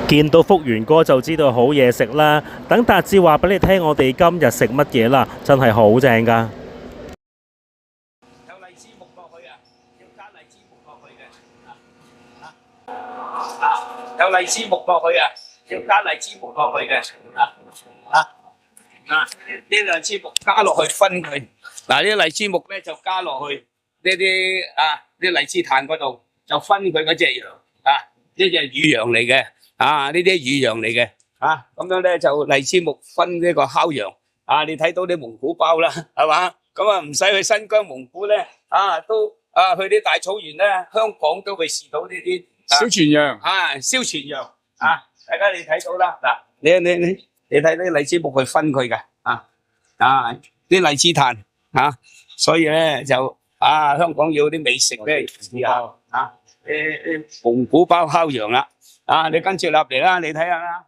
見到福元哥就知道好嘢食啦。等達志話俾你聽，我哋今日食乜嘢啦？真係好正㗎！有荔枝木落去啊，要加荔枝木落去嘅。有荔枝木落去啊，要加荔枝木落去嘅。呢兩枝木加落去分佢。嗱，呢啲荔枝木咧就加落去啲荔枝炭嗰度，就分佢嗰隻羊啊，呢隻乳羊嚟嘅啊，呢啲乳羊嚟嘅啊，咁樣咧就荔枝木分呢個烤羊啊，你睇到啲蒙古包啦，係嘛？咁啊唔使去新疆蒙古咧去啲大草原咧，香港都會試到呢啲小全羊燒全羊啊！大家你睇到啦，嗱，你睇啲荔枝木去分佢嘅啲荔枝炭所以咧就香港要啲美食咧試下蒙古包烤羊啦你跟住落嚟啦，你睇下啦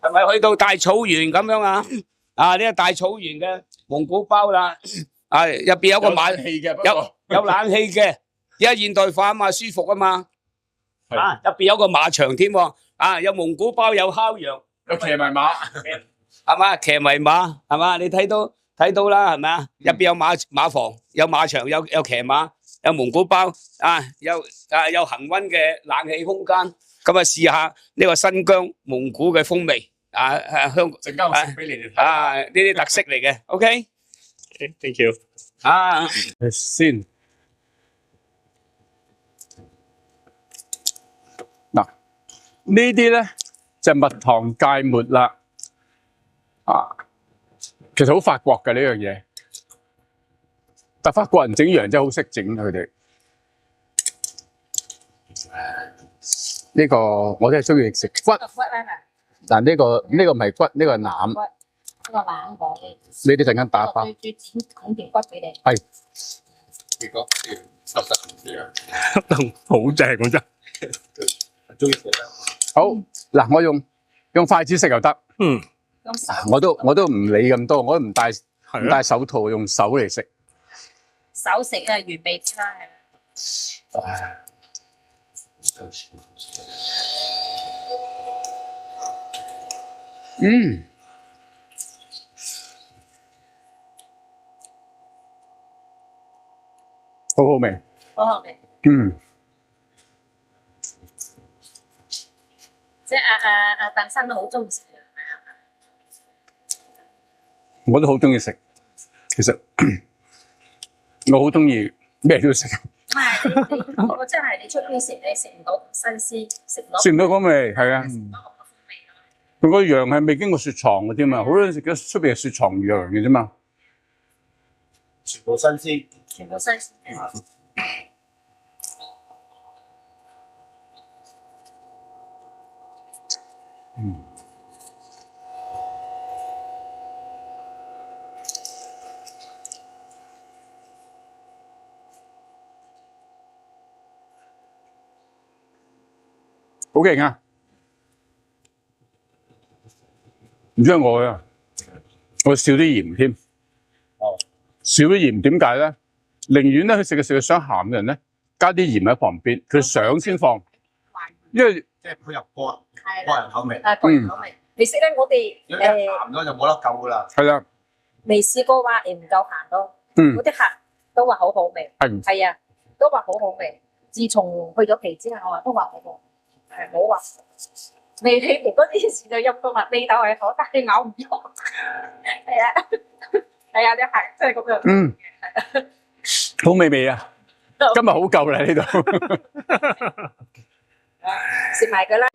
係咪去到大草原咁樣呢個大草原嘅蒙古包啦，入邊有個馬有冷氣嘅，而家現代化啊嘛，舒服啊嘛，入邊有個馬場添喎，有蒙古包，有烤羊，有騎埋馬，係嘛？騎埋馬係嘛？你睇到啦，係咪啊？入邊有馬房，有馬場，有騎馬，有蒙古包有恒溫嘅冷氣空間。咁試下呢個新疆蒙古嘅風味香陣間我食俾你哋睇呢啲特色嚟嘅。OK，thank you。先嗱，呢啲咧就蜜糖芥末啦其實好法國嘅呢樣嘢，但法國人整羊真係好識整佢哋。呢個我都係中意食骨。嗱，呢個唔係骨，呢個係腩。呢個腩講嘅。你哋陣間打包。最剪整條骨俾你。係。結果濕濕唔知啊，好正咁真。中意食啊！好嗱，我用筷子食又得。我都唔理咁多，我都唔戴手套，用手嚟食。手食啊，原味啲啦，係咪？好好味。好好味。即係阿鄧生都好中意食嘅，我都好中意食。其實我好中意咩都食。我真係你出邊食，你食唔到新鮮，食唔到嗰味，係啊。佢個羊係未經過雪藏嘅啫嘛，好多人食嘅出邊係雪藏羊嘅啫嘛。全部新鮮，全部新鮮。好勁啊！唔知我少啲鹽添。少啲鹽點解咧？寧願咧佢食嘅想鹹嘅人咧，加啲鹽喺旁邊，佢想先放，因為即係配合個人口味。個人口味。你識咧？我哋如果一鹹咗就冇得救噶啦。係啦。未試過話唔夠鹹咯。嗰啲客都話好好味。係啊，都話好好味。自從去咗皮之後，我都話好好。冇話未起皮嗰陣時就入到話味道係好，但係咬唔喐。係啊，啲客真係咁樣。好美味啊！今日好夠啦呢度。食埋佢啦。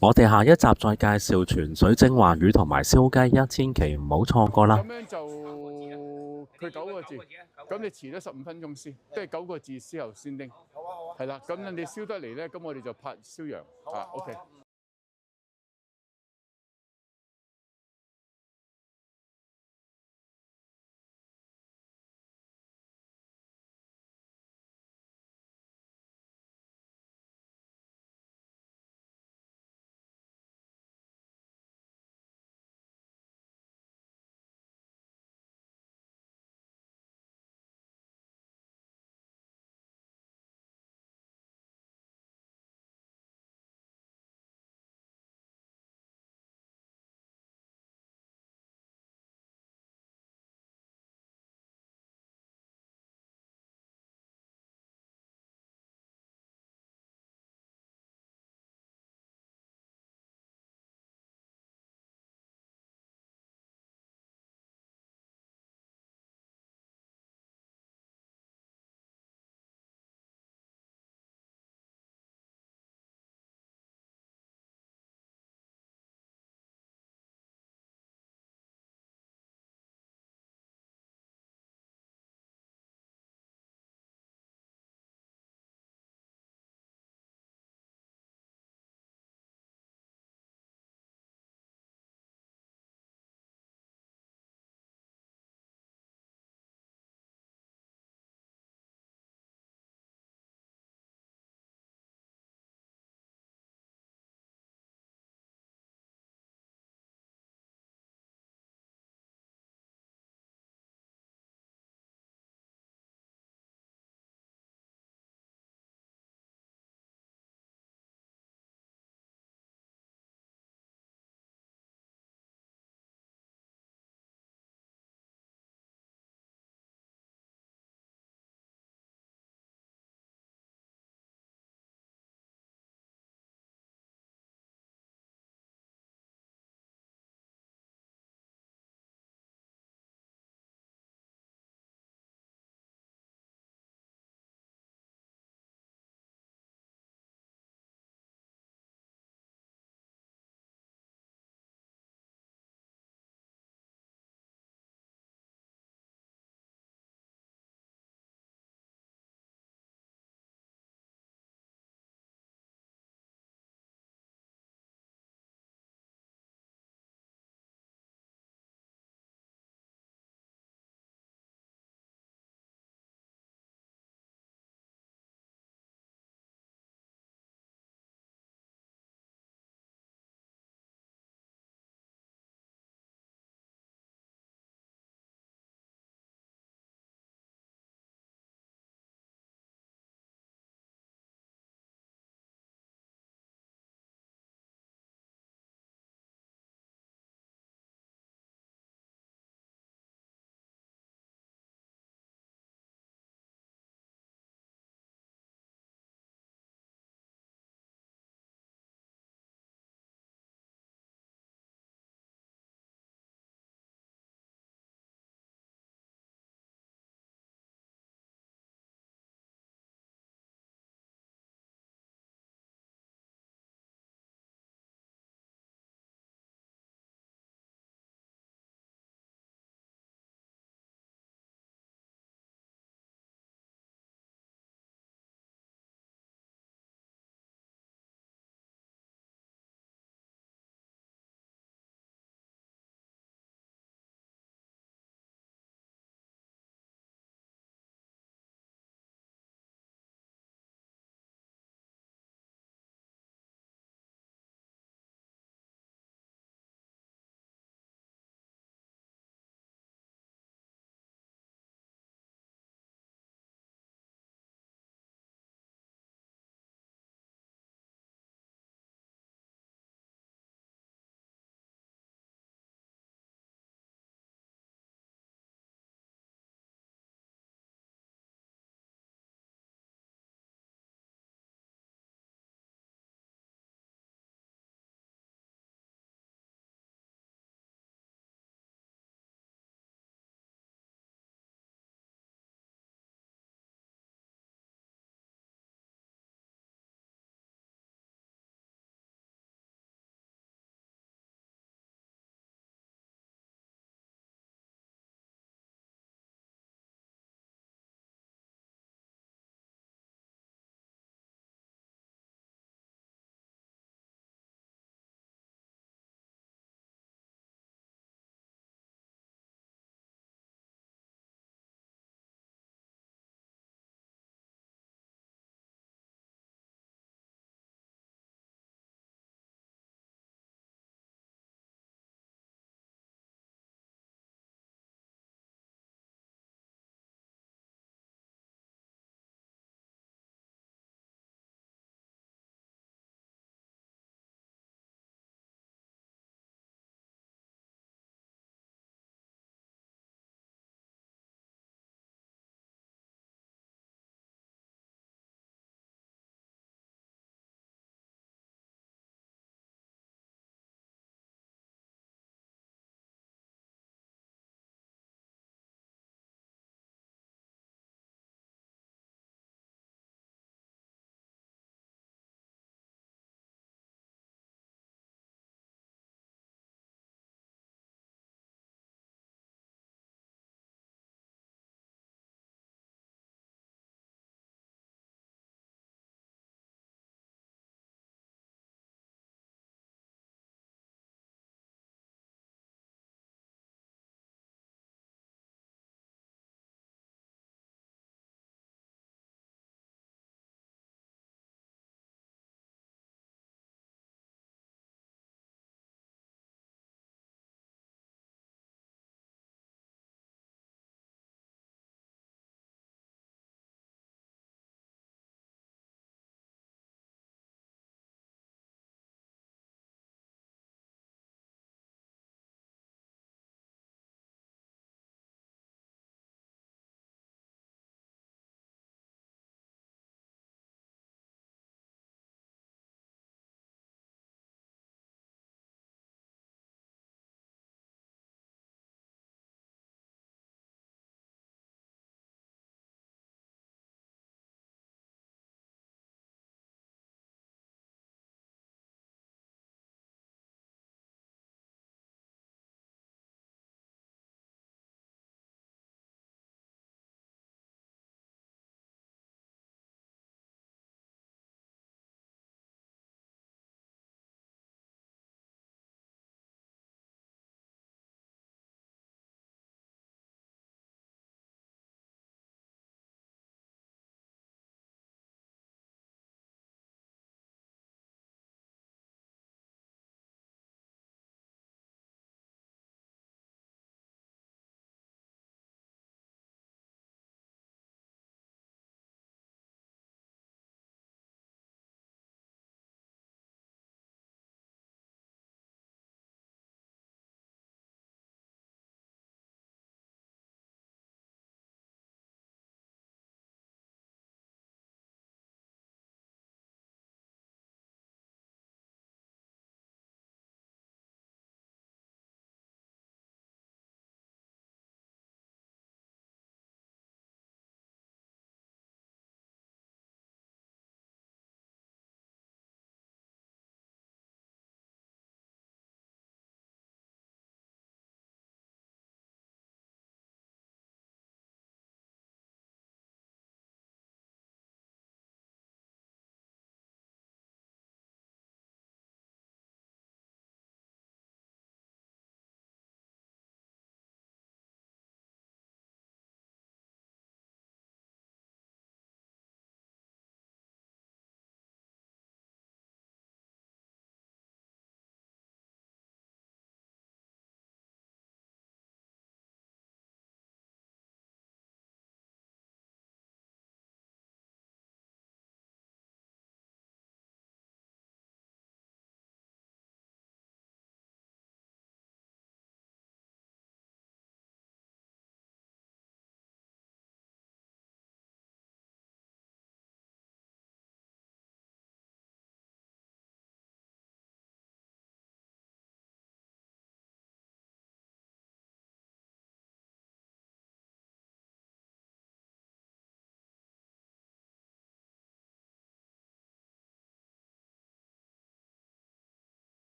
我哋下一集再介紹泉水蒸環魚同埋燒雞一，千祈唔好錯過啦。咁樣就佢9個字，咁你遲咗15分鐘先，即係9個字之後先叮。好啊好啊。係啦，咁你燒得嚟咧，咁我哋就拍燒羊。OK。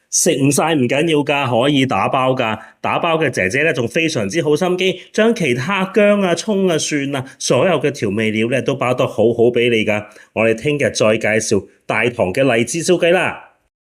食唔晒唔緊要㗎，可以打包㗎。打包嘅姐姐咧，仲非常之好心機，將其他薑啊、葱啊、蒜啊，所有嘅調味料咧都包得好好俾你㗎。我哋聽日再介紹大堂嘅荔枝燒雞啦。